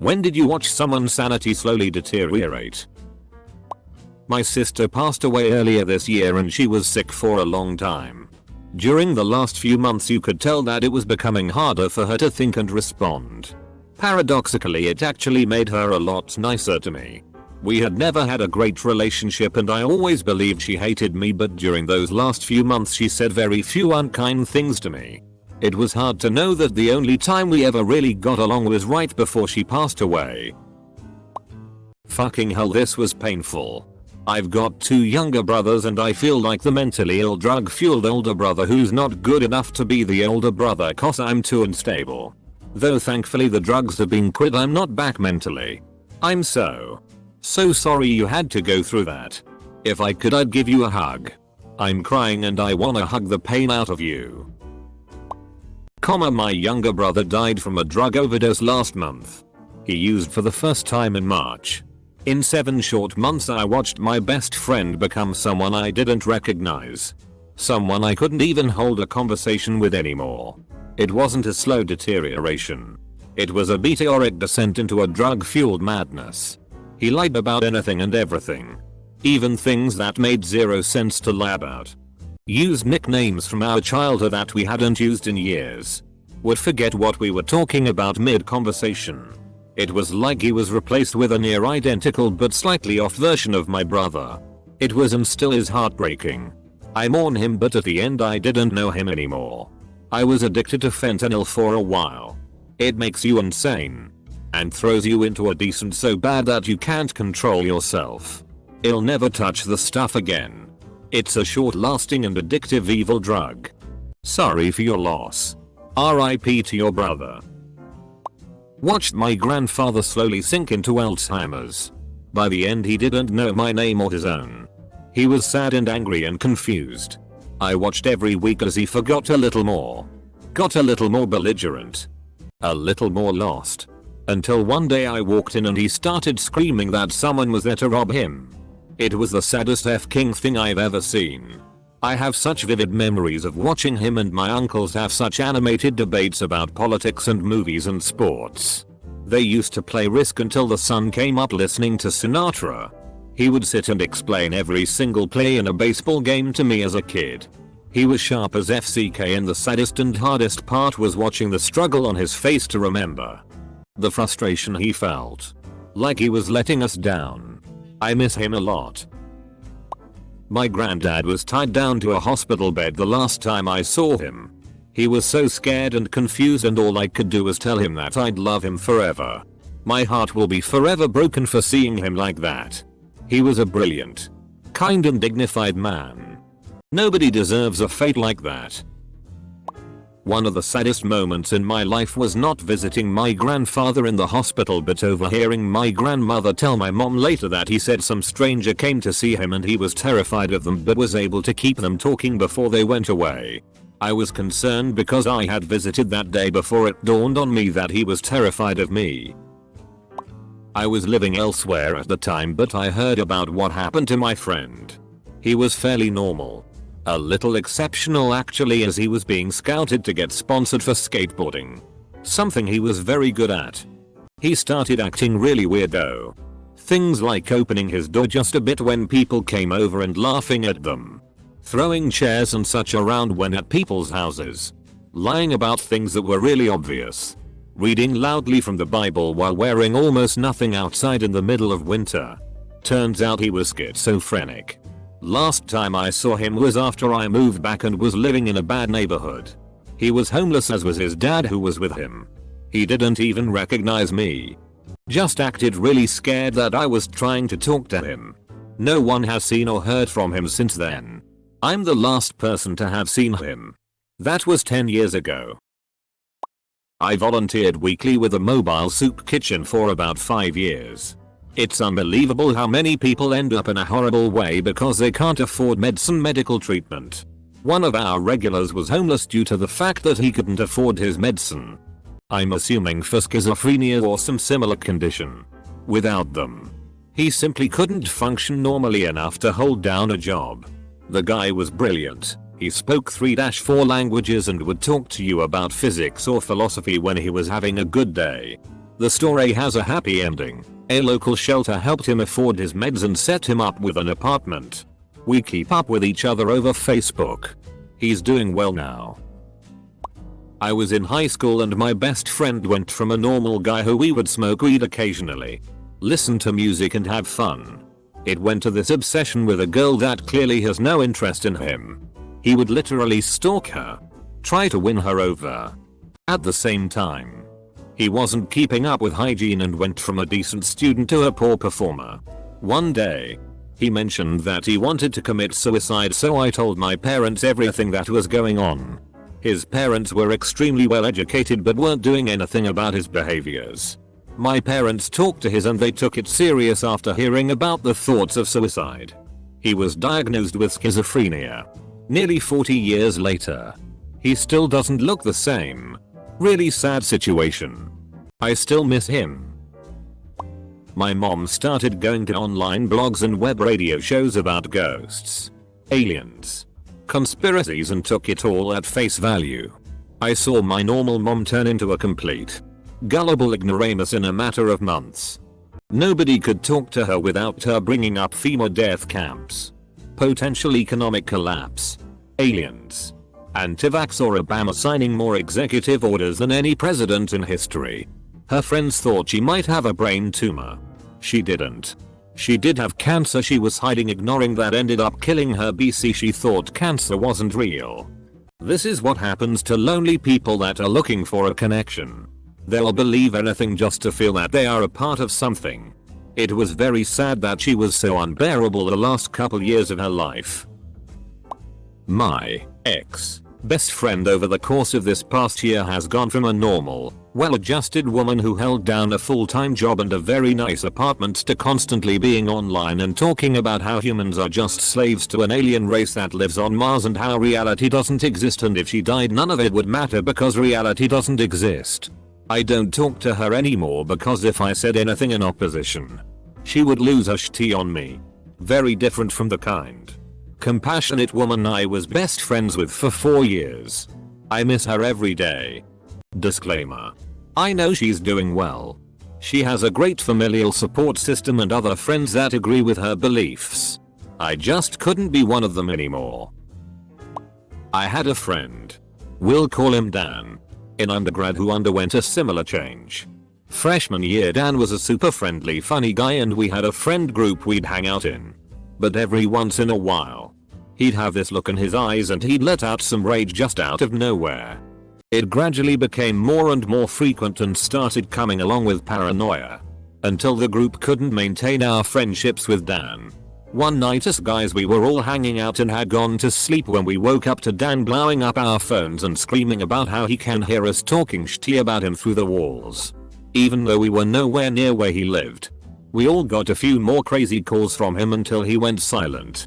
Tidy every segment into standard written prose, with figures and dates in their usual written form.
When did you watch someone's sanity slowly deteriorate? My sister passed away earlier this year and she was sick for a long time. During the last few months you could tell that it was becoming harder for her to think and respond. Paradoxically, it actually made her a lot nicer to me. We had never had a great relationship and I always believed she hated me, but during those last few months she said very few unkind things to me. It was hard to know that the only time we ever really got along was right before she passed away. Fucking hell, this was painful. I've got 2 younger brothers and I feel like the mentally ill drug-fueled older brother who's not good enough to be the older brother cause I'm too unstable. Though thankfully the drugs have been quit, I'm not back mentally. I'm so sorry you had to go through that. If I could, I'd give you a hug. I'm crying and I wanna hug the pain out of you. My younger brother died from a drug overdose last month. He used for the first time in March. In 7 short months I watched my best friend become someone I didn't recognize. Someone I couldn't even hold a conversation with anymore. It wasn't a slow deterioration. It was a meteoric descent into a drug-fueled madness. He lied about anything and everything. Even things that made zero sense to lie about. Used nicknames from our childhood that we hadn't used in years. Would forget what we were talking about mid-conversation. It was like he was replaced with a near identical but slightly off version of my brother. It was and still is heartbreaking. I mourn him, but at the end I didn't know him anymore. I was addicted to fentanyl for a while. It makes you insane. And throws you into a descent so bad that you can't control yourself. I'll never touch the stuff again. It's a short-lasting and addictive evil drug. Sorry for your loss. RIP to your brother. Watched my grandfather slowly sink into Alzheimer's. By the end he didn't know my name or his own. He was sad and angry and confused. I watched every week as he forgot a little more. Got a little more belligerent. A little more lost. Until one day I walked in and he started screaming that someone was there to rob him. It was the saddest f***ing thing I've ever seen. I have such vivid memories of watching him and my uncles have such animated debates about politics and movies and sports. They used to play Risk until the sun came up listening to Sinatra. He would sit and explain every single play in a baseball game to me as a kid. He was sharp as FCK, and the saddest and hardest part was watching the struggle on his face to remember. The frustration he felt. Like he was letting us down. I miss him a lot. My granddad was tied down to a hospital bed the last time I saw him. He was so scared and confused, and all I could do was tell him that I'd love him forever. My heart will be forever broken for seeing him like that. He was a brilliant, kind and dignified man. Nobody deserves a fate like that. One of the saddest moments in my life was not visiting my grandfather in the hospital, but overhearing my grandmother tell my mom later that he said some stranger came to see him and he was terrified of them but was able to keep them talking before they went away. I was concerned because I had visited that day before it dawned on me that he was terrified of me. I was living elsewhere at the time, but I heard about what happened to my friend. He was fairly normal. A little exceptional actually, as he was being scouted to get sponsored for skateboarding. Something he was very good at. He started acting really weird though. Things like opening his door just a bit when people came over and laughing at them. Throwing chairs and such around when at people's houses. Lying about things that were really obvious. Reading loudly from the Bible while wearing almost nothing outside in the middle of winter. Turns out he was schizophrenic. Last time I saw him was after I moved back and was living in a bad neighborhood. He was homeless, as was his dad who was with him. He didn't even recognize me. Just acted really scared that I was trying to talk to him. No one has seen or heard from him since then. I'm the last person to have seen him. That was 10 years ago. I volunteered weekly with a mobile soup kitchen for about 5 years. It's unbelievable how many people end up in a horrible way because they can't afford medical treatment. One of our regulars was homeless due to the fact that he couldn't afford his medicine. I'm assuming for schizophrenia or some similar condition. Without them, he simply couldn't function normally enough to hold down a job. The guy was brilliant. He spoke 3-4 languages and would talk to you about physics or philosophy when he was having a good day. The story has a happy ending. A local shelter helped him afford his meds and set him up with an apartment. We keep up with each other over Facebook. He's doing well now. I was in high school and my best friend went from a normal guy who we would smoke weed occasionally, listen to music and have fun. It went to this obsession with a girl that clearly has no interest in him. He would literally stalk her, try to win her over. At the same time, he wasn't keeping up with hygiene and went from a decent student to a poor performer. One day, he mentioned that he wanted to commit suicide, so I told my parents everything that was going on. His parents were extremely well educated but weren't doing anything about his behaviors. My parents talked to his and they took it serious after hearing about the thoughts of suicide. He was diagnosed with schizophrenia. Nearly 40 years later, he still doesn't look the same. Really sad situation. I still miss him. My mom started going to online blogs and web radio shows about ghosts, aliens, conspiracies and took it all at face value. I saw my normal mom turn into a complete, gullible ignoramus in a matter of months. Nobody could talk to her without her bringing up FEMA death camps, potential economic collapse, aliens, anti-vax or Obama signing more executive orders than any president in history. Her friends thought she might have a brain tumor. She didn't. She did have cancer she was hiding, ignoring that ended up killing her. BC she thought cancer wasn't real. This is what happens to lonely people that are looking for a connection. They'll believe anything just to feel that they are a part of something. It was very sad that she was so unbearable the last couple years of her life. My ex-best friend over the course of this past year has gone from a normal, well-adjusted woman who held down a full-time job and a very nice apartment to constantly being online and talking about how humans are just slaves to an alien race that lives on Mars and how reality doesn't exist, and if she died none of it would matter because reality doesn't exist. I don't talk to her anymore because if I said anything in opposition, she would lose her shit on me. Very different from the kind, compassionate woman I was best friends with for 4 years. I miss her every day. Disclaimer. I know she's doing well. She has a great familial support system and other friends that agree with her beliefs. I just couldn't be one of them anymore. I had a friend, we'll call him Dan, in undergrad who underwent a similar change. Freshman year Dan was a super friendly funny guy and we had a friend group we'd hang out in. But every once in a while, he'd have this look in his eyes and he'd let out some rage just out of nowhere. It gradually became more and more frequent and started coming along with paranoia. Until the group couldn't maintain our friendships with Dan. One night us guys we were all hanging out and had gone to sleep when we woke up to Dan blowing up our phones and screaming about how he can hear us talking shit about him through the walls. Even though we were nowhere near where he lived. We all got a few more crazy calls from him until he went silent.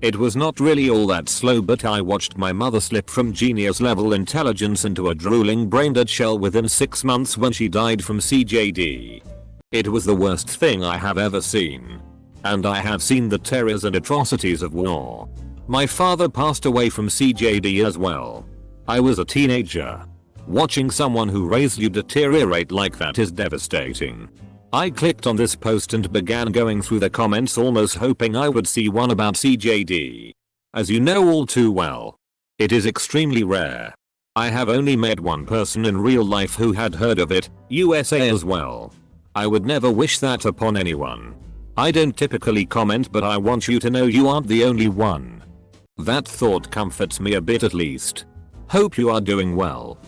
It was not really all that slow, but I watched my mother slip from genius level intelligence into a drooling brain-dead shell within 6 months when she died from CJD. It was the worst thing I have ever seen. And I have seen the terrors and atrocities of war. My father passed away from CJD as well. I was a teenager. Watching someone who raised you deteriorate like that is devastating. I clicked on this post and began going through the comments almost hoping I would see one about CJD. As you know all too well, it is extremely rare. I have only met one person in real life who had heard of it, USA as well. I would never wish that upon anyone. I don't typically comment, but I want you to know you aren't the only one. That thought comforts me a bit at least. Hope you are doing well.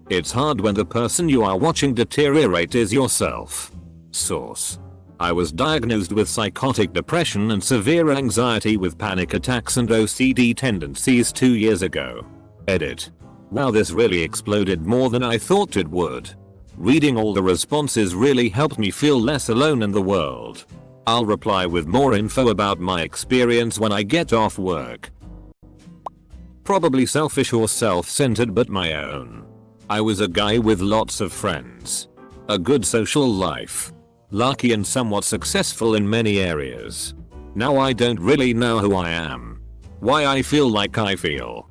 It's hard when the person you are watching deteriorate is yourself. Source. I was diagnosed with psychotic depression and severe anxiety with panic attacks and OCD tendencies 2 years ago. Edit. Wow, this really exploded more than I thought it would. Reading all the responses really helped me feel less alone in the world. I'll reply with more info about my experience when I get off work. Probably selfish or self-centered, but my own. I was a guy with lots of friends. A good social life. Lucky and somewhat successful in many areas. Now I don't really know who I am. Why I feel like I feel.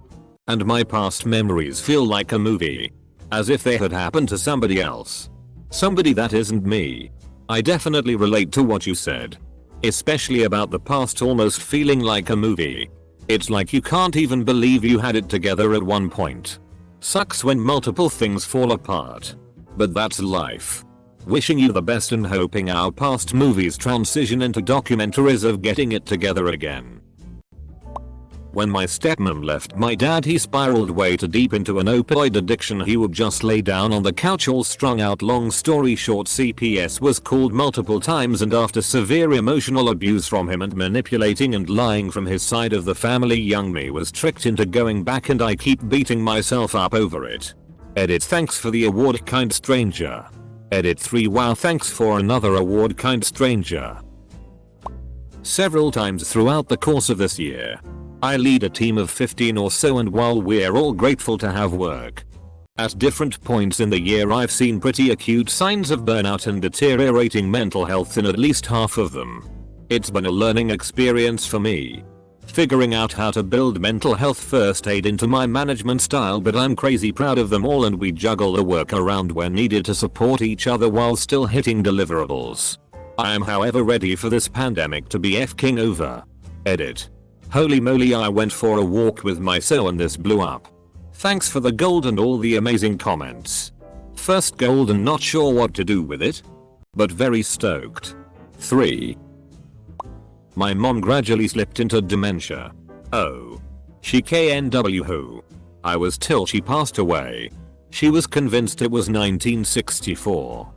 And my past memories feel like a movie. As if they had happened to somebody else. Somebody that isn't me. I definitely relate to what you said. Especially about the past almost feeling like a movie. It's like you can't even believe you had it together at one point. Sucks when multiple things fall apart. But that's life. Wishing you the best and hoping our past movies transition into documentaries of getting it together again. When my stepmom left my dad, he spiraled way too deep into an opioid addiction. He would just lay down on the couch all strung out. Long story short, CPS was called multiple times, and after severe emotional abuse from him and manipulating and lying from his side of the family, young me was tricked into going back, and I keep beating myself up over it. Edit. Thanks for the award, kind stranger. Edit 3. Wow, thanks for another award, kind stranger. Several times throughout the course of this year, I lead a team of 15 or so, and while we're all grateful to have work, at different points in the year I've seen pretty acute signs of burnout and deteriorating mental health in at least half of them. It's been a learning experience for me, figuring out how to build mental health first aid into my management style, but I'm crazy proud of them all, and we juggle the work around where needed to support each other while still hitting deliverables. I am however ready for this pandemic to be f***ing over. Edit. Holy moly, I went for a walk with my so and this blew up. Thanks for the gold and all the amazing comments. First gold and not sure what to do with it, but very stoked. 3. My mom gradually slipped into dementia. Oh. She KNW who? I was till she passed away. She was convinced it was 1964.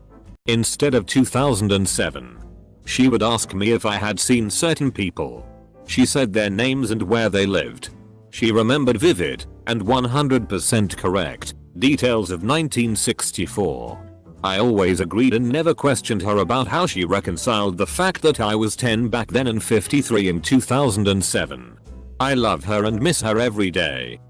Instead of 2007. She would ask me if I had seen certain people. She said their names and where they lived. She remembered vivid, and 100% correct, details of 1964. I always agreed and never questioned her about how she reconciled the fact that I was 10 back then and 53 in 2007. I love her and miss her every day.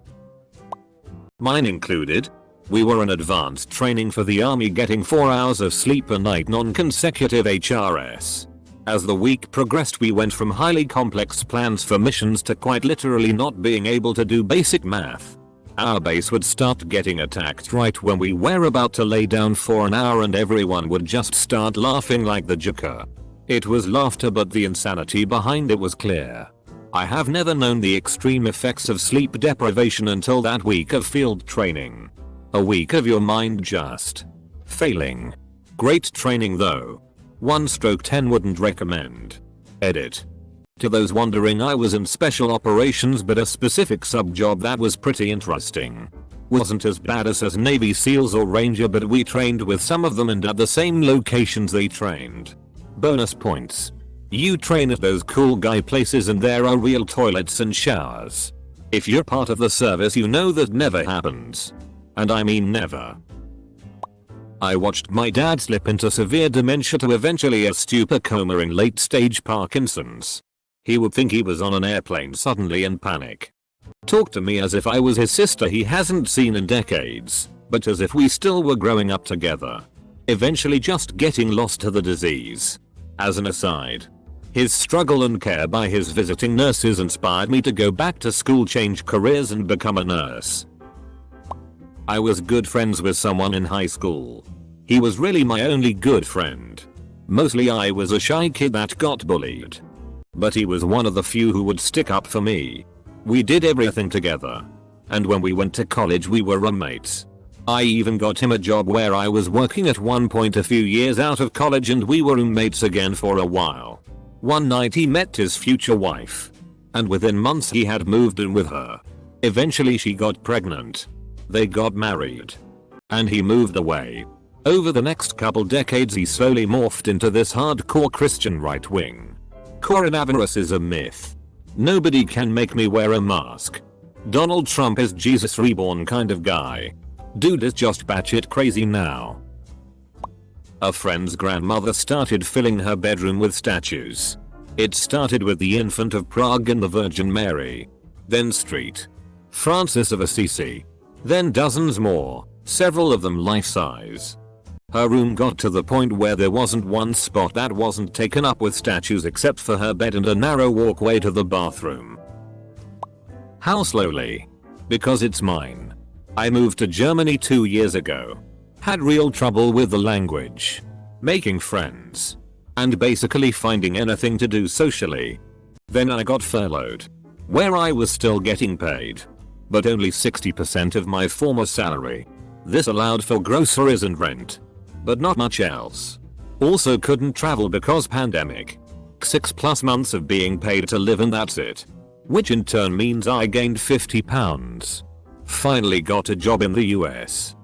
Mine included. We were in advanced training for the army, getting 4 hours of sleep a night non-consecutive HRS. As the week progressed, we went from highly complex plans for missions to quite literally not being able to do basic math. Our base would start getting attacked right when we were about to lay down for an hour, and everyone would just start laughing like the Joker. It was laughter, but the insanity behind it was clear. I have never known the extreme effects of sleep deprivation until that week of field training. A week of your mind just failing. Great training though. 1/10 wouldn't recommend. Edit. To those wondering, I was in special operations, but a specific sub job that was pretty interesting. Wasn't as badass as Navy SEALs or Ranger, but we trained with some of them and at the same locations they trained. Bonus points. You train at those cool guy places and there are real toilets and showers. If you're part of the service, you know that never happens. And I mean never. I watched my dad slip into severe dementia to eventually a stupor coma in late stage Parkinson's. He would think he was on an airplane suddenly and panic. Talk to me as if I was his sister he hasn't seen in decades, but as if we still were growing up together. Eventually just getting lost to the disease. As an aside, his struggle and care by his visiting nurses inspired me to go back to school, change careers and become a nurse. I was good friends with someone in high school. He was really my only good friend. Mostly I was a shy kid that got bullied. But he was one of the few who would stick up for me. We did everything together. And when we went to college we were roommates. I even got him a job where I was working at one point a few years out of college, and we were roommates again for a while. One night he met his future wife. And within months he had moved in with her. Eventually she got pregnant. They got married. And he moved away. Over the next couple decades he slowly morphed into this hardcore Christian right wing. Coronavirus is a myth. Nobody can make me wear a mask. Donald Trump is Jesus reborn kind of guy. Dude is just batshit crazy now. A friend's grandmother started filling her bedroom with statues. It started with the Infant of Prague and the Virgin Mary. Then St. Francis of Assisi. Then dozens more, several of them life-size. Her room got to the point where there wasn't one spot that wasn't taken up with statues except for her bed and a narrow walkway to the bathroom. How slowly? Because it's mine. I moved to Germany 2 years ago. Had real trouble with the language, making friends, and basically finding anything to do socially. Then I got furloughed, where I was still getting paid, but only 60% of my former salary. This allowed for groceries and rent, but not much else. Also couldn't travel because pandemic. 6+ months of being paid to live and that's it. Which in turn means I gained 50 pounds. Finally got a job in the US.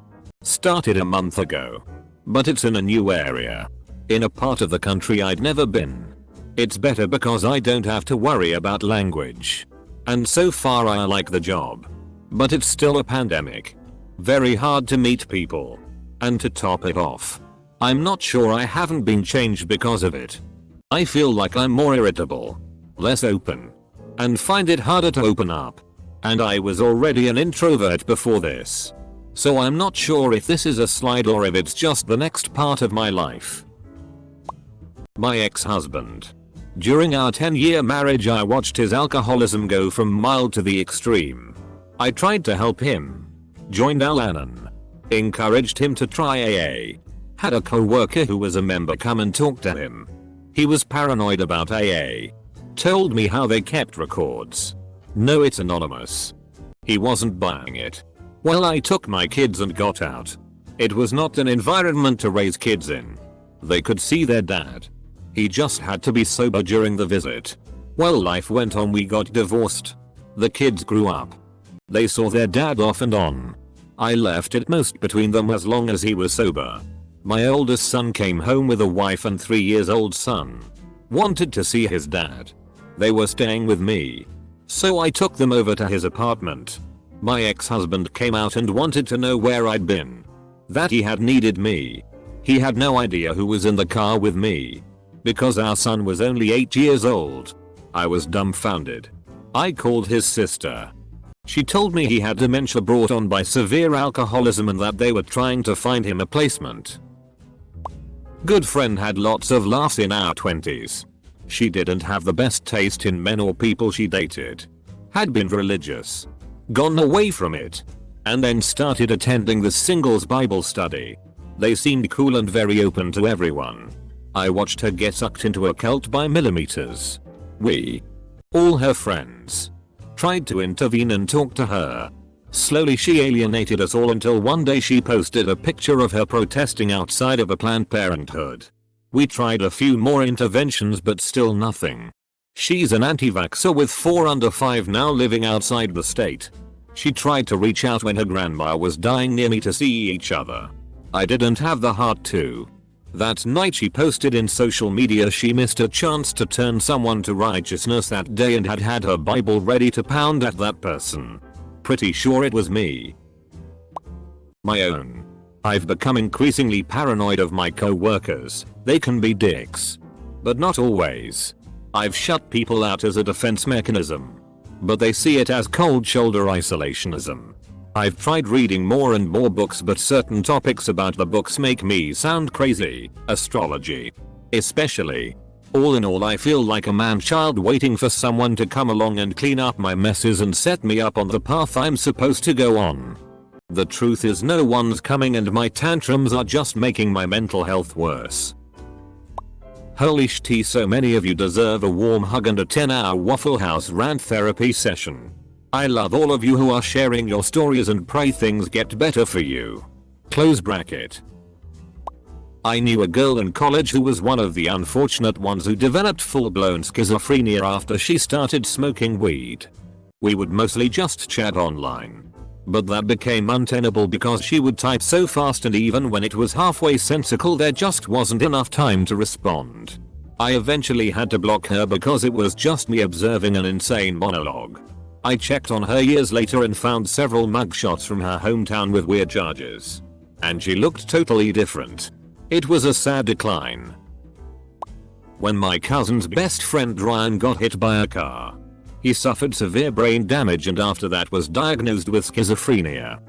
Started a month ago. But it's in a new area. In a part of the country I'd never been. It's better because I don't have to worry about language. And so far I like the job. But it's still a pandemic. Very hard to meet people. And to top it off, I'm not sure I haven't been changed because of it. I feel like I'm more irritable, less open, and find it harder to open up. And I was already an introvert before this. So I'm not sure if this is a slide or if it's just the next part of my life. My ex-husband. During our 10-year marriage I watched his alcoholism go from mild to the extreme. I tried to help him. Joined Al-Anon. Encouraged him to try AA. Had a co-worker who was a member come and talk to him. He was paranoid about AA. Told me how they kept records. No, it's anonymous. He wasn't buying it. Well, I took my kids and got out. It was not an environment to raise kids in. They could see their dad. He just had to be sober during the visit. Well, life went on, we got divorced. The kids grew up. They saw their dad off and on. I left it most between them as long as he was sober. My oldest son came home with a wife and 3-year-old son. Wanted to see his dad. They were staying with me. So I took them over to his apartment. My ex-husband came out and wanted to know where I'd been. That he had needed me. He had no idea who was in the car with me. Because our son was only 8 years old. I was dumbfounded. I called his sister. She told me he had dementia brought on by severe alcoholism and that they were trying to find him a placement. Good friend had lots of laughs in our 20s. She didn't have the best taste in men or people she dated. Had been religious. Gone away from it. And then started attending the singles Bible study. They seemed cool and very open to everyone. I watched her get sucked into a cult by millimeters. We, all her friends, tried to intervene and talk to her. Slowly she alienated us all until one day she posted a picture of her protesting outside of a Planned Parenthood. We tried a few more interventions but still nothing. She's an anti-vaxxer with 4 under 5 now living outside the state. She tried to reach out when her grandma was dying near me to see each other. I didn't have the heart to. That night she posted in social media she missed a chance to turn someone to righteousness that day and had her Bible ready to pound at that person. Pretty sure it was me. My own. I've become increasingly paranoid of my co-workers. They can be dicks. But not always. I've shut people out as a defense mechanism. But they see it as cold shoulder isolationism. I've tried reading more and more books but certain topics about the books make me sound crazy. Astrology. Especially. All in all I feel like a man-child waiting for someone to come along and clean up my messes and set me up on the path I'm supposed to go on. The truth is no one's coming and my tantrums are just making my mental health worse. Holy shit, so many of you deserve a warm hug and a 10-hour Waffle House rant therapy session. I love all of you who are sharing your stories and pray things get better for you. Close bracket. I knew a girl in college who was one of the unfortunate ones who developed full-blown schizophrenia after she started smoking weed. We would mostly just chat online. But that became untenable because she would type so fast and even when it was halfway sensical there just wasn't enough time to respond. I eventually had to block her because it was just me observing an insane monologue. I checked on her years later and found several mugshots from her hometown with weird charges. And she looked totally different. It was a sad decline. When my cousin's best friend Ryan got hit by a car. He suffered severe brain damage and after that was diagnosed with schizophrenia.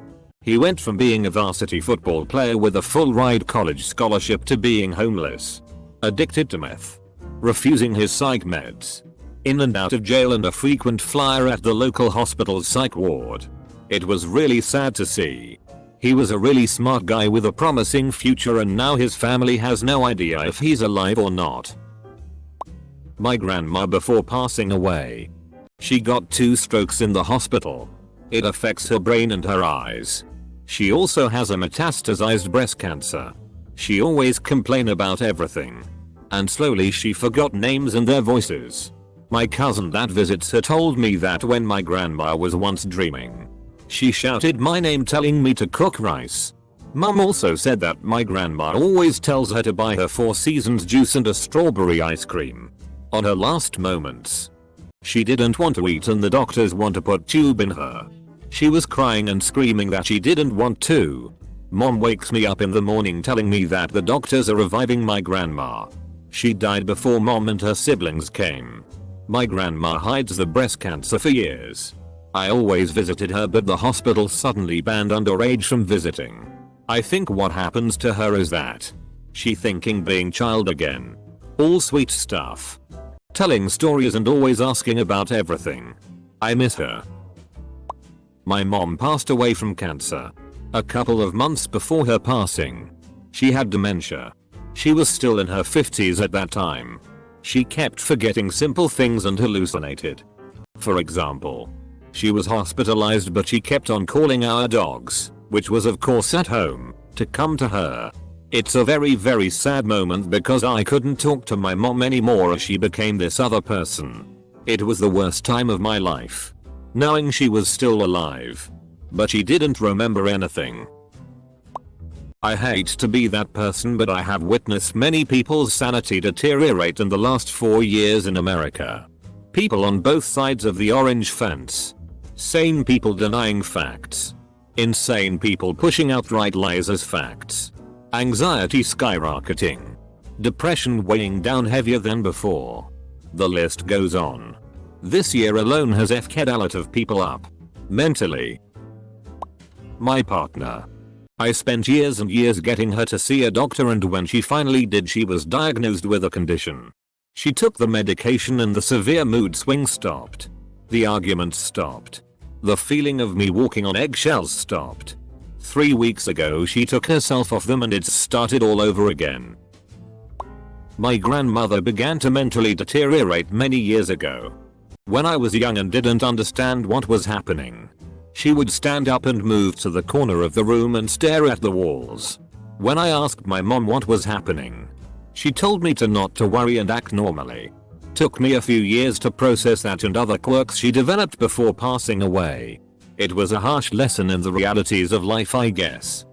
He went from being a varsity football player with a full ride college scholarship to being homeless. Addicted to meth. Refusing his psych meds. In and out of jail and a frequent flyer at the local hospital's psych ward. It was really sad to see. He was a really smart guy with a promising future, and now his family has no idea if he's alive or not. My grandma before passing away. She got 2 strokes in the hospital. It affects her brain and her eyes. She also has a metastasized breast cancer. She always complained about everything. And slowly she forgot names and their voices. My cousin that visits her told me that when my grandma was once dreaming, she shouted my name telling me to cook rice. Mum also said that my grandma always tells her to buy her 4 Seasons juice and a strawberry ice cream on her last moments. She didn't want to eat and the doctors want to put tube in her. She was crying and screaming that she didn't want to. Mom wakes me up in the morning telling me that the doctors are reviving my grandma. She died before mom and her siblings came. My grandma hides the breast cancer for years. I always visited her, but the hospital suddenly banned underage from visiting. I think what happens to her is that she thinking being child again. All sweet stuff. Telling stories and always asking about everything. I miss her. My mom passed away from cancer. A couple of months before her passing. She had dementia. She was still in her 50s at that time. She kept forgetting simple things and hallucinated. For example, she was hospitalized, but she kept on calling our dogs, which was of course at home, to come to her. It's a very sad moment because I couldn't talk to my mom anymore as she became this other person. It was the worst time of my life. Knowing she was still alive. But she didn't remember anything. I hate to be that person, but I have witnessed many people's sanity deteriorate in the last 4 years in America. People on both sides of the orange fence. Sane people denying facts. Insane people pushing outright lies as facts. Anxiety skyrocketing. Depression weighing down heavier than before. The list goes on. This year alone has f'd a lot of people up. Mentally. My partner. I spent years and years getting her to see a doctor, and when she finally did, she was diagnosed with a condition. She took the medication and the severe mood swings stopped. The arguments stopped. The feeling of me walking on eggshells stopped. 3 weeks ago she took herself off them and it started all over again. My grandmother began to mentally deteriorate many years ago. When I was young and didn't understand what was happening, she would stand up and move to the corner of the room and stare at the walls. When I asked my mom what was happening, she told me to not to worry and act normally. Took me a few years to process that and other quirks she developed before passing away. It was a harsh lesson in the realities of life, I guess.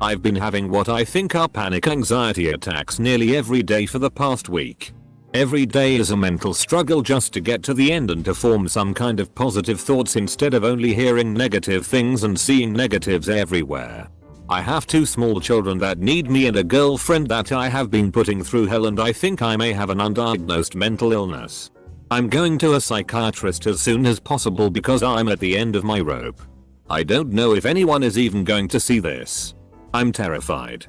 I've been having what I think are panic anxiety attacks nearly every day for the past week. Every day is a mental struggle just to get to the end and to form some kind of positive thoughts instead of only hearing negative things and seeing negatives everywhere. I have 2 small children that need me and a girlfriend that I have been putting through hell, and I think I may have an undiagnosed mental illness. I'm going to a psychiatrist as soon as possible because I'm at the end of my rope. I don't know if anyone is even going to see this. I'm terrified.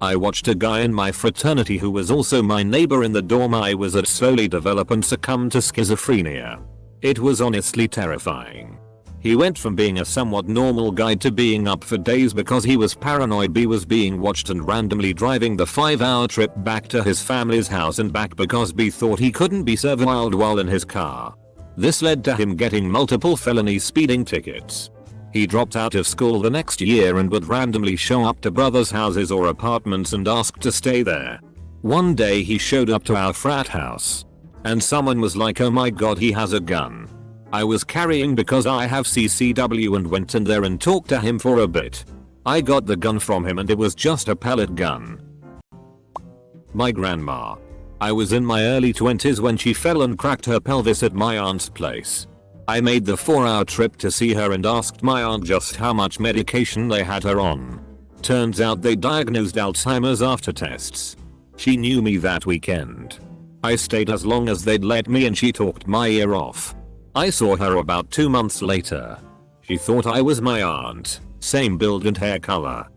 I watched a guy in my fraternity who was also my neighbor in the dorm I was at slowly develop and succumb to schizophrenia. It was honestly terrifying. He went from being a somewhat normal guy to being up for days because he was paranoid B was being watched, and randomly driving the 5-hour trip back to his family's house and back because B thought he couldn't be surveilled while in his car. This led to him getting multiple felony speeding tickets. He dropped out of school the next year and would randomly show up to brothers' houses or apartments and ask to stay there. One day he showed up to our frat house. And someone was like, "Oh my god, he has a gun." I was carrying because I have CCW and went in there and talked to him for a bit. I got the gun from him and it was just a pellet gun. My grandma. I was in my early 20s when she fell and cracked her pelvis at my aunt's place. I made the 4-hour trip to see her and asked my aunt just how much medication they had her on. Turns out they diagnosed Alzheimer's after tests. She knew me that weekend. I stayed as long as they'd let me and she talked my ear off. I saw her about 2 months later. She thought I was my aunt, same build and hair color.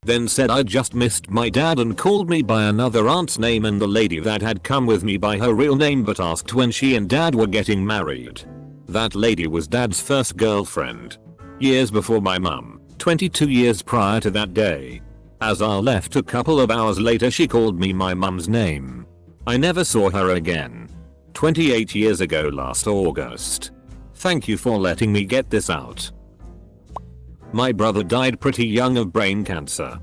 Then said I just missed my dad and called me by another aunt's name and the lady that had come with me by her real name, but asked when she and dad were getting married. That lady was dad's first girlfriend. Years before my mum, 22 years prior to that day. As I left a couple of hours later, she called me my mum's name. I never saw her again. 28 years ago last August. Thank you for letting me get this out. My brother died pretty young of brain cancer.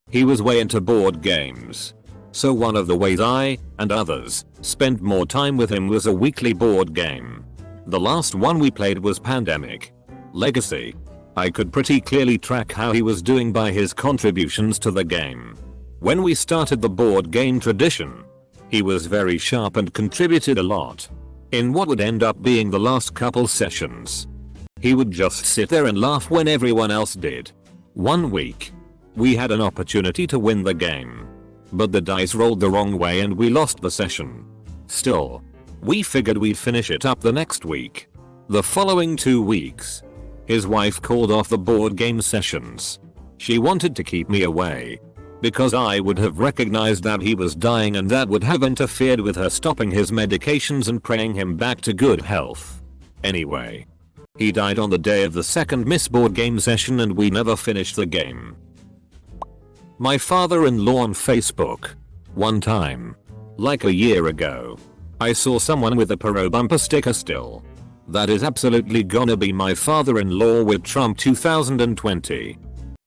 He was way into board games. So one of the ways I, and others, spent more time with him was a weekly board game. The last one we played was Pandemic Legacy. I could pretty clearly track how he was doing by his contributions to the game. When we started the board game tradition, he was very sharp and contributed a lot. In what would end up being the last couple sessions, he would just sit there and laugh when everyone else did. One week, we had an opportunity to win the game, but the dice rolled the wrong way and we lost the session. Still, we figured we'd finish it up the next week. The following 2 weeks, his wife called off the board game sessions. She wanted to keep me away, because I would have recognized that he was dying and that would have interfered with her stopping his medications and praying him back to good health. Anyway, he died on the day of the second missed board game session and we never finished the game. My father-in-law on Facebook. One time, like a year ago, I saw someone with a Perot bumper sticker still. That is absolutely gonna be my father-in-law with Trump 2020.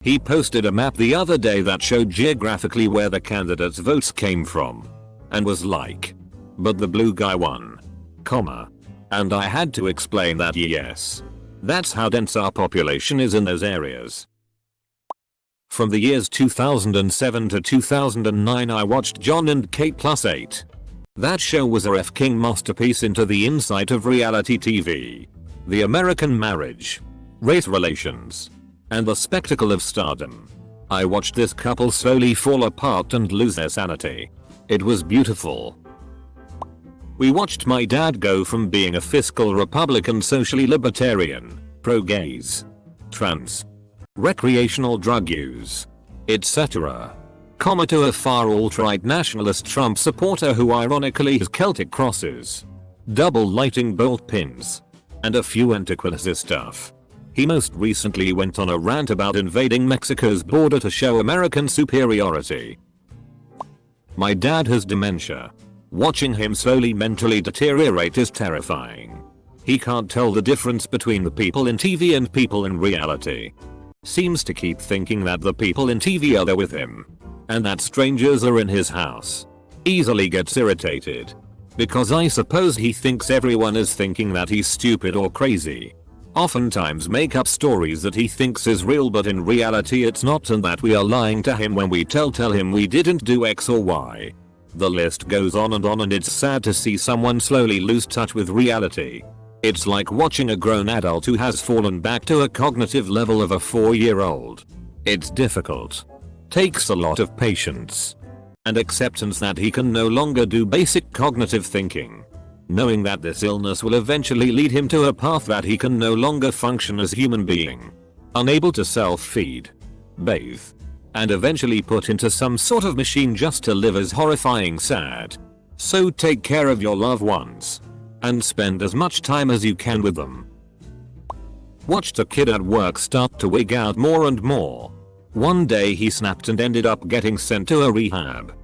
He posted a map the other day that showed geographically where the candidates' votes came from. And was like, but the blue guy won. Comma. And I had to explain that yes. That's how dense our population is in those areas. From the years 2007 to 2009 I watched John and Kate Plus 8. That show was a f-king masterpiece into the insight of reality TV. The American marriage, race relations, and the spectacle of stardom. I watched this couple slowly fall apart and lose their sanity. It was beautiful. We watched my dad go from being a fiscal Republican socially libertarian, pro-gays, trans, recreational drug use, etc., to a far alt-right nationalist Trump supporter who ironically has Celtic crosses, double lighting bolt pins, and a few antiquated stuff. He most recently went on a rant about invading Mexico's border to show American superiority. My dad has dementia. Watching him slowly mentally deteriorate is terrifying. He can't tell the difference between the people in TV and people in reality. Seems to keep thinking that the people in TV are there with him, and that strangers are in his house. Easily gets irritated. Because I suppose he thinks everyone is thinking that he's stupid or crazy. Oftentimes make up stories that he thinks is real but in reality it's not, and that we are lying to him when we tell him we didn't do X or Y. The list goes on and it's sad to see someone slowly lose touch with reality. It's like watching a grown adult who has fallen back to a cognitive level of a 4-year-old. It's difficult. Takes a lot of patience and acceptance that he can no longer do basic cognitive thinking. Knowing that this illness will eventually lead him to a path that he can no longer function as a human being. Unable to self-feed, bathe, and eventually put into some sort of machine just to live is horrifying sad. So take care of your loved ones and spend as much time as you can with them. Watched a kid at work start to wig out more and more. One day he snapped and ended up getting sent to a rehab.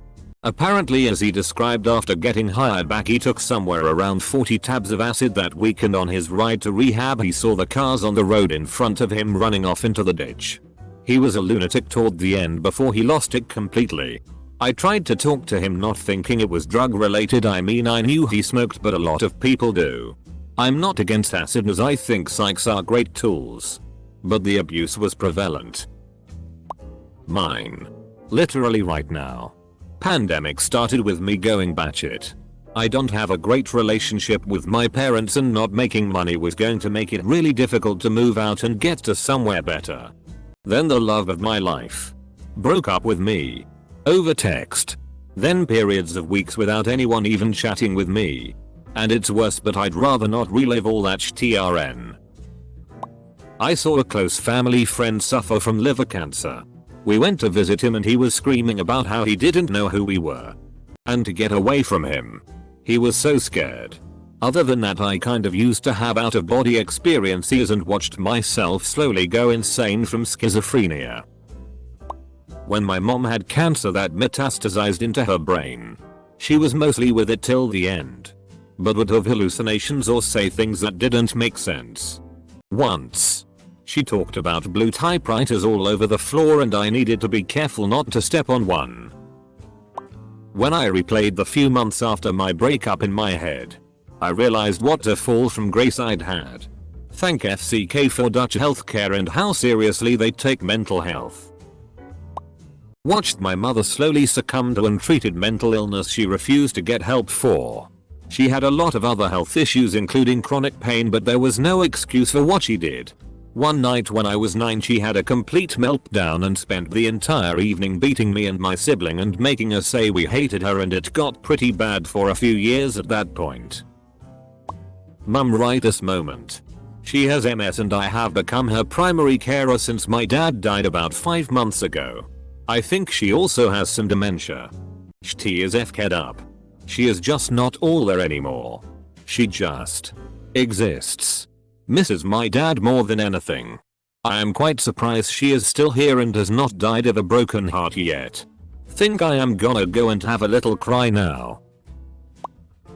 Apparently, as he described, after getting hired back he took somewhere around 40 tabs of acid that weekend. On his ride to rehab he saw the cars on the road in front of him running off into the ditch. He was a lunatic toward the end before he lost it completely. I tried to talk to him, not thinking it was drug related. I mean, I knew he smoked, but a lot of people do. I'm not against acid as I think psychs are great tools, but the abuse was prevalent. Mine. Literally right now. Pandemic started with me going batshit. I don't have a great relationship with my parents and not making money was going to make it really difficult to move out and get to somewhere better. Then the love of my life broke up with me over text. Then periods of weeks without anyone even chatting with me. And it's worse, but I'd rather not relive all that shtrn. I saw a close family friend suffer from liver cancer. We went to visit him and he was screaming about how he didn't know who we were and to get away from him. He was so scared. Other than that, I kind of used to have out of body experiences and watched myself slowly go insane from schizophrenia. When my mom had cancer that metastasized into her brain, she was mostly with it till the end, but would have hallucinations or say things that didn't make sense. Once, she talked about blue typewriters all over the floor and I needed to be careful not to step on one. When I replayed the few months after my breakup in my head, I realized what a fall from grace I'd had. Thank FCK for Dutch healthcare and how seriously they take mental health. Watched my mother slowly succumb to untreated mental illness she refused to get help for. She had a lot of other health issues including chronic pain, but there was no excuse for what she did. One night when I was 9 she had a complete meltdown and spent the entire evening beating me and my sibling and making us say we hated her, and it got pretty bad for a few years at that point. Mum right this moment. She has MS and I have become her primary carer since my dad died about 5 months ago. I think she also has some dementia. She is FK'd up. She is just not all there anymore. She just exists. Misses my dad more than anything. I am quite surprised she is still here and has not died of a broken heart yet. Think I am gonna go and have a little cry now.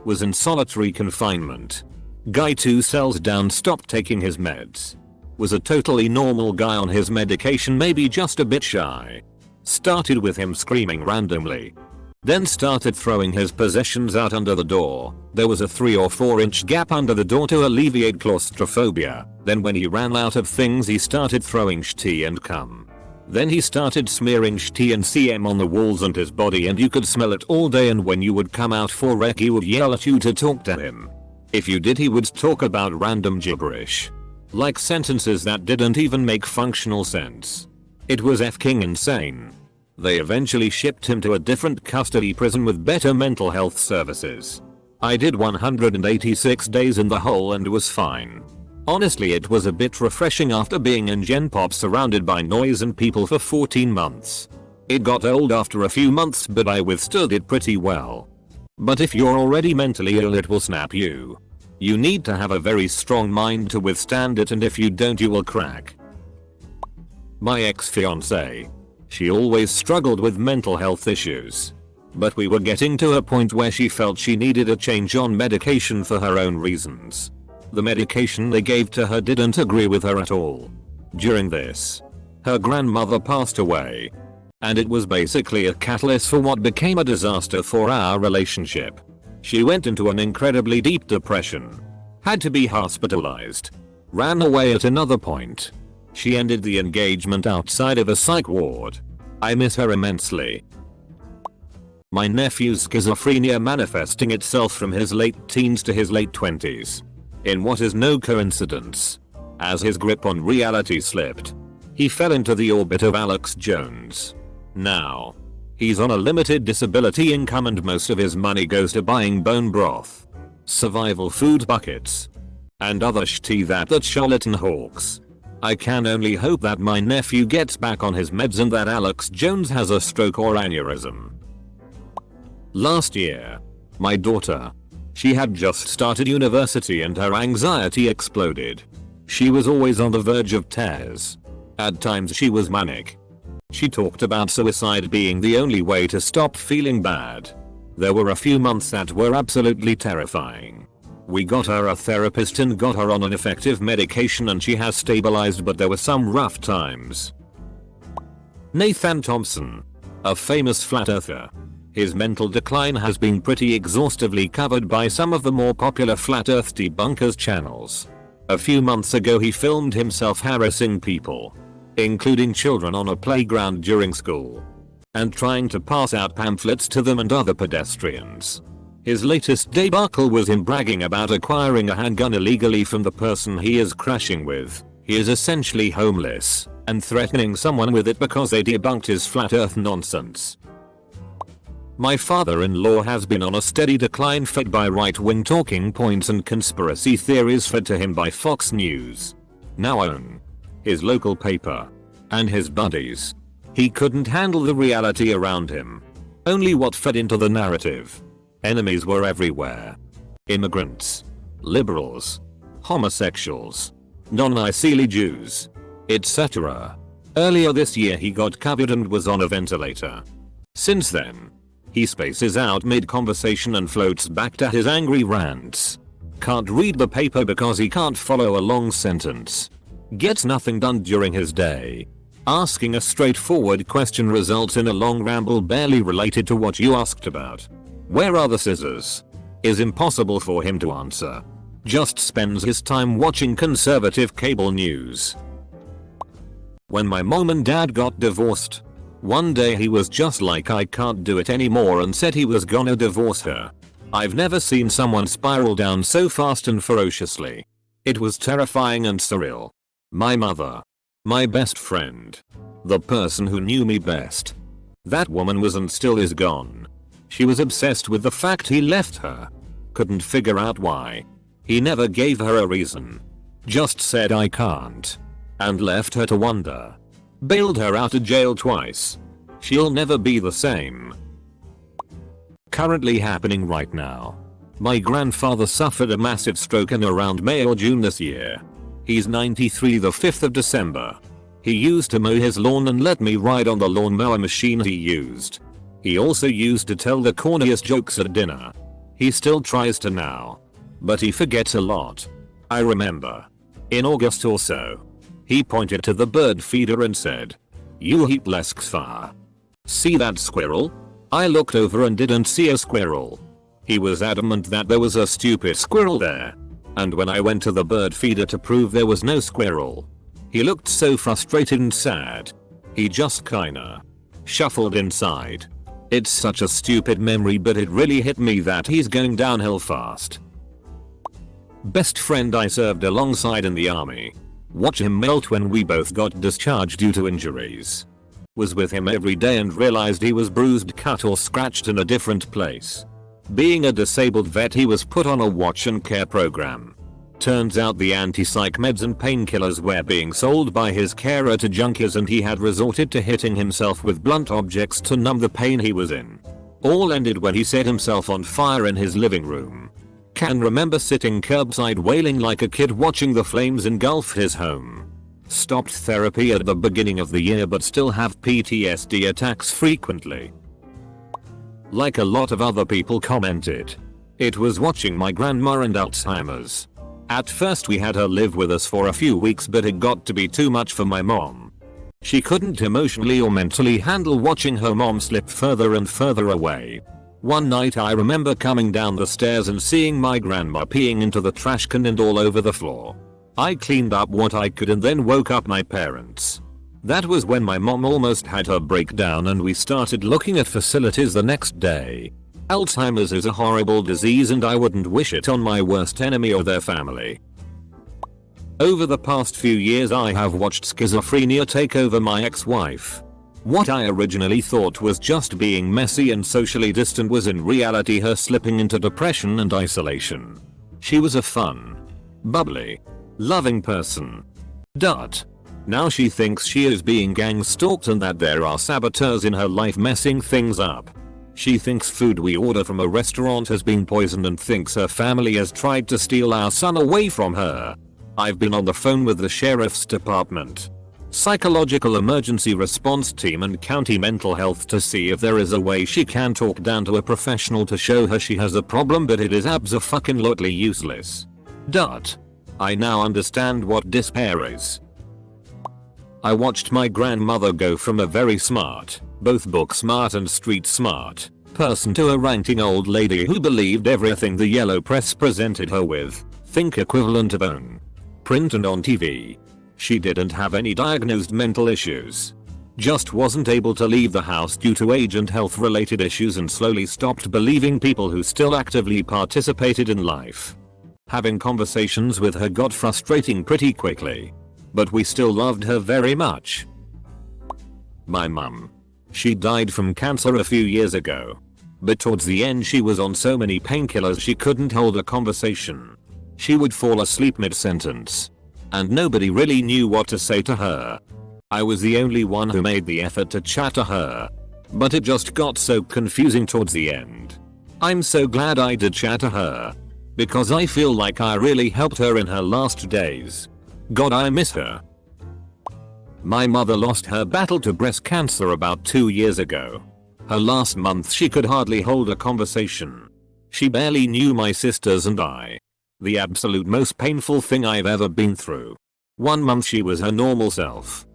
Was in solitary confinement. Guy 2 cells down stopped taking his meds. Was a totally normal guy on his medication, maybe just a bit shy. Started with him screaming randomly. Then started throwing his possessions out under the door. There was a 3 or 4 inch gap under the door to alleviate claustrophobia. Then when he ran out of things he started throwing tea and cum. Then he started smearing tea and CM on the walls and his body, and you could smell it all day, and when you would come out for rec he would yell at you to talk to him. If you did he would talk about random gibberish. Like sentences that didn't even make functional sense. It was f***ing insane. They eventually shipped him to a different custody prison with better mental health services. I did 186 days in the hole and was fine. Honestly, it was a bit refreshing after being in Gen Pop surrounded by noise and people for 14 months. It got old after a few months, but I withstood it pretty well. But if you're already mentally ill it will snap you. You need to have a very strong mind to withstand it, and if you don't you will crack. My ex-fiancée. She always struggled with mental health issues. But we were getting to a point where she felt she needed a change on medication for her own reasons. The medication they gave to her didn't agree with her at all. During this, her grandmother passed away. And it was basically a catalyst for what became a disaster for our relationship. She went into an incredibly deep depression. Had to be hospitalized. Ran away at another point. She ended the engagement outside of a psych ward. I miss her immensely. My nephew's schizophrenia manifesting itself from his late teens to his late 20s. In what is no coincidence. As his grip on reality slipped, he fell into the orbit of Alex Jones. Now, he's on a limited disability income and most of his money goes to buying bone broth, survival food buckets, and other shit that charlatan hawks. I can only hope that my nephew gets back on his meds and that Alex Jones has a stroke or aneurysm. Last year, my daughter. She had just started university and her anxiety exploded. She was always on the verge of tears. At times she was manic. She talked about suicide being the only way to stop feeling bad. There were a few months that were absolutely terrifying. We got her a therapist and got her on an effective medication and she has stabilized, but there were some rough times. Nathan Thompson. A famous flat earther. His mental decline has been pretty exhaustively covered by some of the more popular flat earth debunkers channels. A few months ago he filmed himself harassing people, including children on a playground during school, and trying to pass out pamphlets to them and other pedestrians. His latest debacle was him bragging about acquiring a handgun illegally from the person he is crashing with. He is essentially homeless, and threatening someone with it because they debunked his flat earth nonsense. My father-in-law has been on a steady decline, fed by right-wing talking points and conspiracy theories fed to him by Fox News, Now OWN, his local paper, and his buddies. He couldn't handle the reality around him. Only what fed into the narrative. Enemies were everywhere. Immigrants, liberals, homosexuals, non-Nicely Jews, etc. Earlier this year he got COVID and was on a ventilator. Since then, he spaces out mid-conversation and floats back to his angry rants. Can't read the paper because he can't follow a long sentence. Gets nothing done during his day. Asking a straightforward question results in a long ramble barely related to what you asked about. Where are the scissors? Is impossible for him to answer. Just spends his time watching conservative cable news. When my mom and dad got divorced, one day he was just like I can't do it anymore and said he was gonna divorce her. I've never seen someone spiral down so fast and ferociously. It was terrifying and surreal. My mother. My best friend. The person who knew me best. That woman was and still is gone. She was obsessed with the fact he left her. Couldn't figure out why. He never gave her a reason. Just said I can't. And left her to wonder. Bailed her out of jail twice. She'll never be the same. Currently happening right now. My grandfather suffered a massive stroke in around May or June this year. He's 93 the 5th of December. He used to mow his lawn and let me ride on the lawnmower machine he used. He also used to tell the corniest jokes at dinner. He still tries to now. But he forgets a lot. I remember. In August or so. He pointed to the bird feeder and said, "You heat leskfar. See that squirrel?" I looked over and didn't see a squirrel. He was adamant that there was a stupid squirrel there. And when I went to the bird feeder to prove there was no squirrel, he looked so frustrated and sad. He just kinda shuffled inside. It's such a stupid memory, but it really hit me that he's going downhill fast. Best friend I served alongside in the army. Watch him melt when we both got discharged due to injuries. Was with him every day and realized he was bruised, cut or scratched in a different place. Being a disabled vet, he was put on a watch and care program. Turns out the anti-psych meds and painkillers were being sold by his carer to junkies and he had resorted to hitting himself with blunt objects to numb the pain he was in. All ended when he set himself on fire in his living room. Can remember sitting curbside wailing like a kid watching the flames engulf his home. Stopped therapy at the beginning of the year but still have PTSD attacks frequently. Like a lot of other people commented. It was watching my grandma and Alzheimer's. At first we had her live with us for a few weeks, but it got to be too much for my mom. She couldn't emotionally or mentally handle watching her mom slip further and further away. One night I remember coming down the stairs and seeing my grandma peeing into the trash can and all over the floor. I cleaned up what I could and then woke up my parents. That was when my mom almost had her breakdown and we started looking at facilities the next day. Alzheimer's is a horrible disease and I wouldn't wish it on my worst enemy or their family. Over the past few years I have watched schizophrenia take over my ex-wife. What I originally thought was just being messy and socially distant was in reality her slipping into depression and isolation. She was a fun, bubbly, loving person. Now she thinks she is being gang stalked and that there are saboteurs in her life messing things up. She thinks food we order from a restaurant has been poisoned and thinks her family has tried to steal our son away from her. I've been on the phone with the sheriff's department, psychological emergency response team and county mental health to see if there is a way she can talk down to a professional to show her she has a problem, but it is abso-fucking-lutely useless. I now understand what despair is. I watched my grandmother go from a very smart, both book smart and street smart, person to a ranting old lady who believed everything the yellow press presented her with, think equivalent of own print and on TV. She didn't have any diagnosed mental issues. Just wasn't able to leave the house due to age and health related issues and slowly stopped believing people who still actively participated in life. Having conversations with her got frustrating pretty quickly. But we still loved her very much. My mum. She died from cancer a few years ago. But towards the end she was on so many painkillers she couldn't hold a conversation. She would fall asleep mid-sentence. And nobody really knew what to say to her. I was the only one who made the effort to chat to her. But it just got so confusing towards the end. I'm so glad I did chat to her. because I feel like I really helped her in her last days. God, I miss her. My mother lost her battle to breast cancer about 2 years ago. Her last month she could hardly hold a conversation. She barely knew my sisters and I. The absolute most painful thing I've ever been through. 1 month she was her normal self.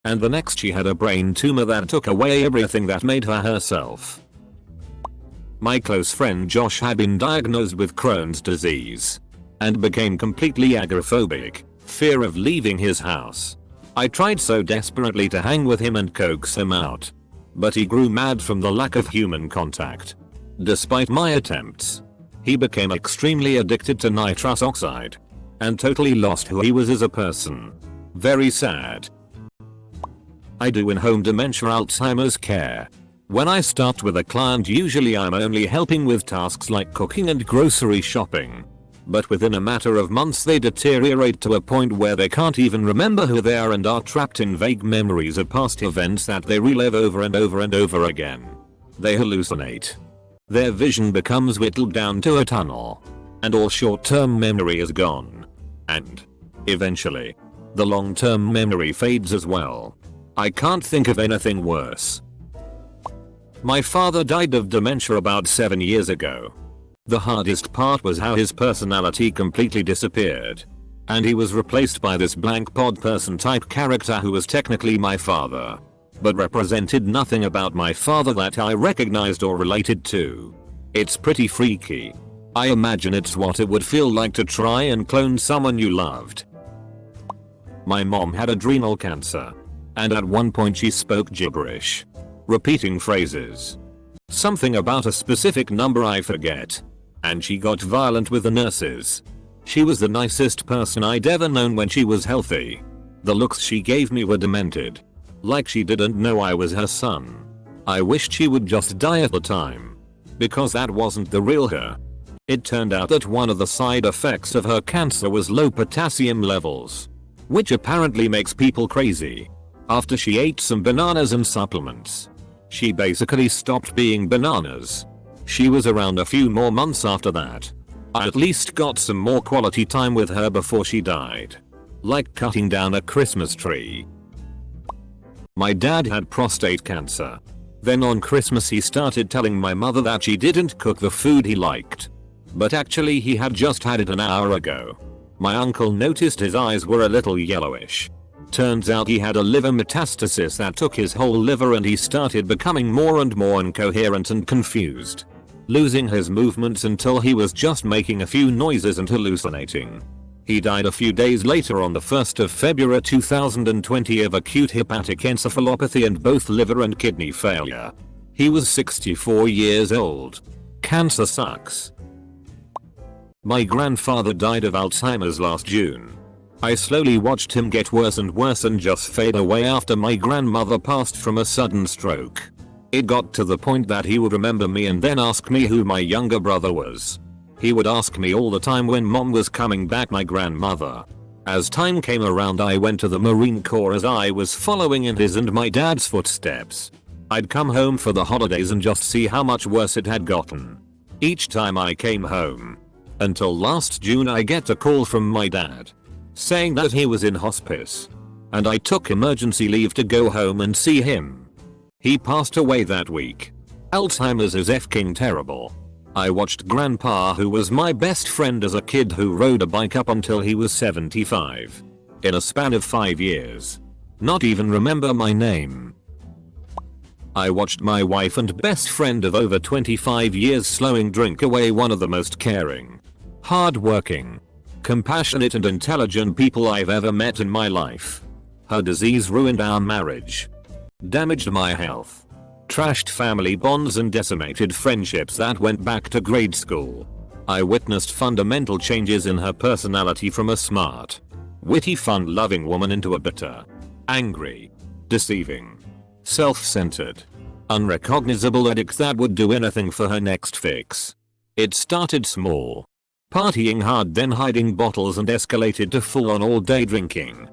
And the next she had a brain tumor that took away everything that made her herself. My close friend Josh had been diagnosed with Crohn's disease. And became completely agoraphobic, fear of leaving his house. I tried so desperately to hang with him and coax him out. But he grew mad from the lack of human contact. Despite my attempts, he became extremely addicted to nitrous oxide. And totally lost who he was as a person. Very sad. I do in-home dementia Alzheimer's care. When I start with a client, usually I'm only helping with tasks like cooking and grocery shopping. But within a matter of months they deteriorate to a point where they can't even remember who they are and are trapped in vague memories of past events that they relive over and over and over again. They hallucinate. Their vision becomes whittled down to a tunnel. And all short-term memory is gone. And, eventually, the long-term memory fades as well. I can't think of anything worse. My father died of dementia about 7 years ago. The hardest part was how his personality completely disappeared. And he was replaced by this blank pod person type character who was technically my father. But represented nothing about my father that I recognized or related to. It's pretty freaky. I imagine it's what it would feel like to try and clone someone you loved. My mom had adrenal cancer. And at one point she spoke gibberish. Repeating phrases. Something about a specific number I forget. And she got violent with the nurses. She was the nicest person I'd ever known when she was healthy. The looks she gave me were demented. Like she didn't know I was her son. I wished she would just die at the time. Because that wasn't the real her. It turned out that one of the side effects of her cancer was low potassium levels. Which apparently makes people crazy. After she ate some bananas and supplements. She basically stopped being bananas. She was around a few more months after that. I at least got some more quality time with her before she died. Like cutting down a Christmas tree. My dad had prostate cancer. Then on Christmas he started telling my mother that she didn't cook the food he liked. But actually he had just had it an hour ago. My uncle noticed his eyes were a little yellowish. Turns out he had a liver metastasis that took his whole liver and he started becoming more and more incoherent and confused. Losing his movements until he was just making a few noises and hallucinating. He died a few days later on the 1st of February 2020 of acute hepatic encephalopathy and both liver and kidney failure. He was 64 years old. Cancer sucks. My grandfather died of Alzheimer's last June. I slowly watched him get worse and worse and just fade away after my grandmother passed from a sudden stroke. It got to the point that he would remember me and then ask me who my younger brother was. He would ask me all the time when mom was coming back, my grandmother. As time came around I went to the Marine Corps as I was following in his and my dad's footsteps. I'd come home for the holidays and just see how much worse it had gotten. Each time I came home. Until last June I get a call from my dad. Saying that he was in hospice. And I took emergency leave to go home and see him. He passed away that week. Alzheimer's is f***ing terrible. I watched grandpa, who was my best friend as a kid, who rode a bike up until he was 75. In a span of 5 years. Not even remember my name. I watched my wife and best friend of over 25 years slowing drink away, one of the most caring, hard-working, compassionate and intelligent people I've ever met in my life. Her disease ruined our marriage. Damaged my health. Trashed family bonds and decimated friendships that went back to grade school. I witnessed fundamental changes in her personality, from a smart, witty, fun-loving woman into a bitter, angry, deceiving, self-centered, unrecognizable addict that would do anything for her next fix. It started small. Partying hard, then hiding bottles, and escalated to full-on all-day drinking.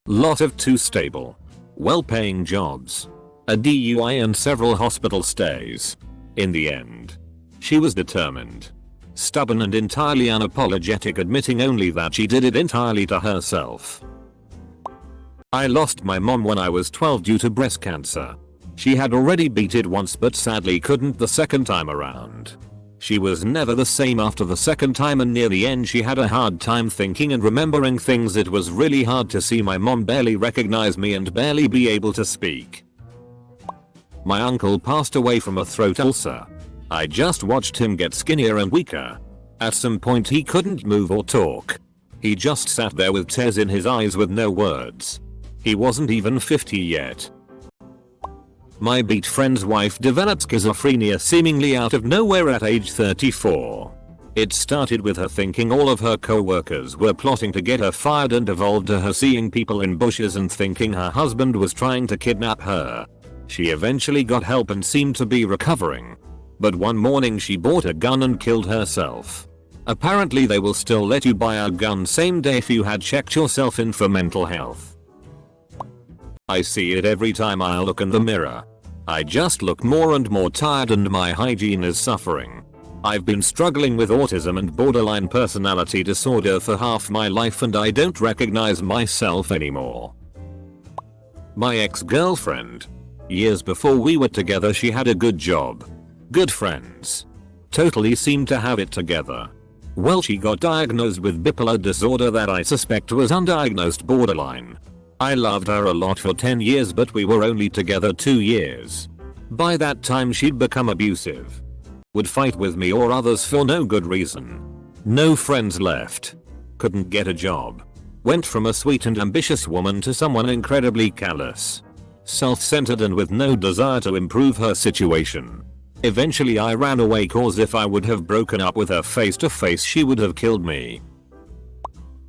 Lot of too stable, well-paying jobs, a DUI and several hospital stays. In the end, she was determined. Stubborn and entirely unapologetic, admitting only that she did it entirely to herself. I lost my mom when I was 12 due to breast cancer. She had already beat it once but sadly couldn't the second time around. She was never the same after the second time, and near the end she had a hard time thinking and remembering things. It was really hard to see my mom barely recognize me and barely be able to speak. My uncle passed away from a throat ulcer. I just watched him get skinnier and weaker. At some point he couldn't move or talk. He just sat there with tears in his eyes with no words. He wasn't even 50 yet. My beat friend's wife developed schizophrenia seemingly out of nowhere at age 34. It started with her thinking all of her co-workers were plotting to get her fired and evolved to her seeing people in bushes and thinking her husband was trying to kidnap her. She eventually got help and seemed to be recovering. But one morning she bought a gun and killed herself. Apparently they will still let you buy a gun same day if you had checked yourself in for mental health. I see it every time I look in the mirror. I just look more and more tired and my hygiene is suffering. I've been struggling with autism and borderline personality disorder for half my life and I don't recognize myself anymore. My ex-girlfriend. Years before we were together she had a good job. Good friends. Totally seemed to have it together. Well, she got diagnosed with bipolar disorder that I suspect was undiagnosed borderline. I loved her a lot for 10 years but we were only together 2 years. By that time she'd become abusive. Would fight with me or others for no good reason. No friends left. Couldn't get a job. Went from a sweet and ambitious woman to someone incredibly callous. Self-centered and with no desire to improve her situation. Eventually I ran away cause if I would have broken up with her face to face she would have killed me.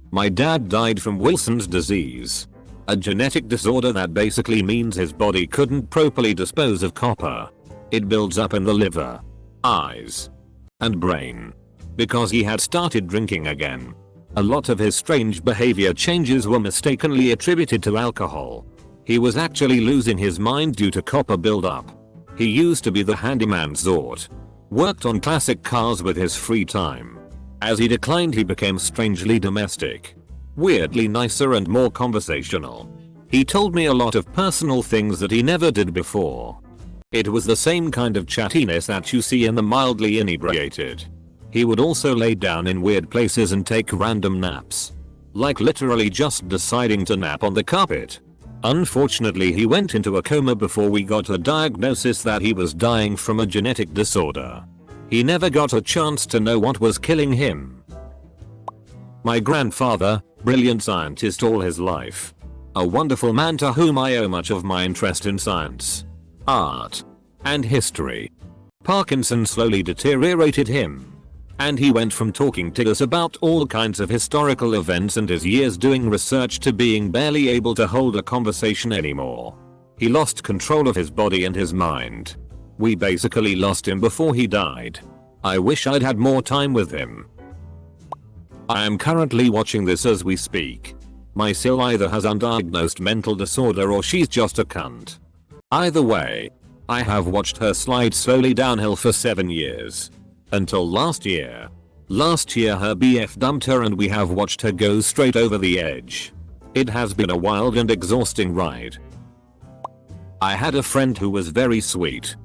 My dad died from Wilson's disease. A genetic disorder that basically means his body couldn't properly dispose of copper. It builds up in the liver, eyes, and brain. Because he had started drinking again. A lot of his strange behavior changes were mistakenly attributed to alcohol. He was actually losing his mind due to copper buildup. He used to be the handyman sort. Worked on classic cars with his free time. As he declined he became strangely domestic. Weirdly nicer and more conversational. He told me a lot of personal things that he never did before. It was the same kind of chattiness that you see in the mildly inebriated. He would also lay down in weird places and take random naps. Like literally just deciding to nap on the carpet. Unfortunately he went into a coma before we got a diagnosis that he was dying from a genetic disorder. He never got a chance to know what was killing him. My grandfather, brilliant scientist all his life. A wonderful man to whom I owe much of my interest in science, art, and history. Parkinson slowly deteriorated him. And he went from talking to us about all kinds of historical events and his years doing research to being barely able to hold a conversation anymore. He lost control of his body and his mind. We basically lost him before he died. I wish I'd had more time with him. I am currently watching this as we speak. My sil either has undiagnosed mental disorder or she's just a cunt. Either way, I have watched her slide slowly downhill for 7 years. Until last year. Last year her BF dumped her and we have watched her go straight over the edge. It has been a wild and exhausting ride. I had a friend who was very sweet.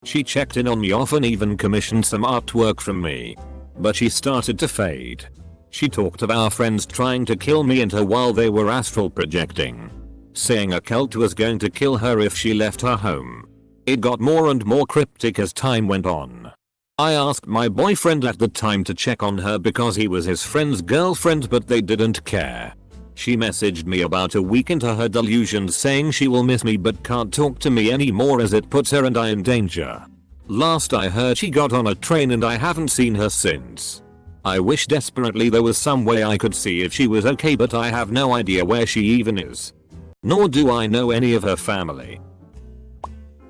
She checked in on me often, even commissioned some artwork from me. But she started to fade. She talked of our friends trying to kill me and her while they were astral projecting. Saying a cult was going to kill her if she left her home. It got more and more cryptic as time went on. I asked my boyfriend at the time to check on her because he was his friend's girlfriend, but they didn't care. She messaged me about a week into her delusions saying she will miss me but can't talk to me anymore as it puts her and I in danger. Last I heard she got on a train and I haven't seen her since. I wish desperately there was some way I could see if she was okay, but I have no idea where she even is. Nor do I know any of her family.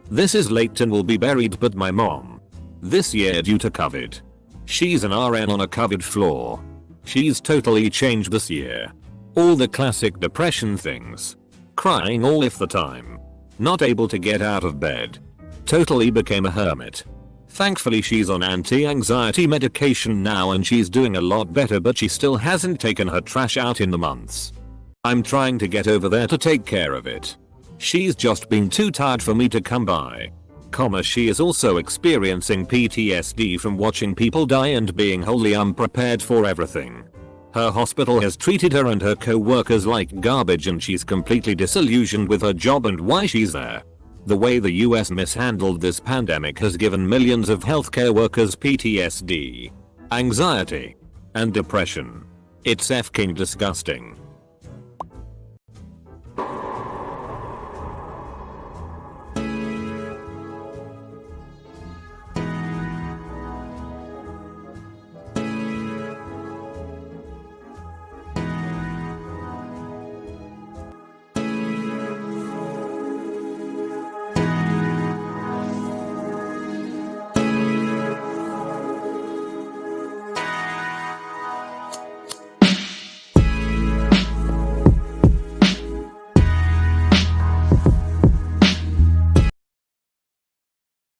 This is late and will be buried, but my mom. This year due to COVID. She's an RN on a covered floor. She's totally changed this year. All the classic depression things. Crying all of the time. Not able to get out of bed. Totally became a hermit. Thankfully she's on anti-anxiety medication now and she's doing a lot better, but she still hasn't taken her trash out in the months. I'm trying to get over there to take care of it. She's just been too tired for me to come by. She is also experiencing PTSD from watching people die and being wholly unprepared for everything. Her hospital has treated her and her co-workers like garbage and she's completely disillusioned with her job and why she's there. The way the US mishandled this pandemic has given millions of healthcare workers PTSD, anxiety, and depression. It's f***ing disgusting.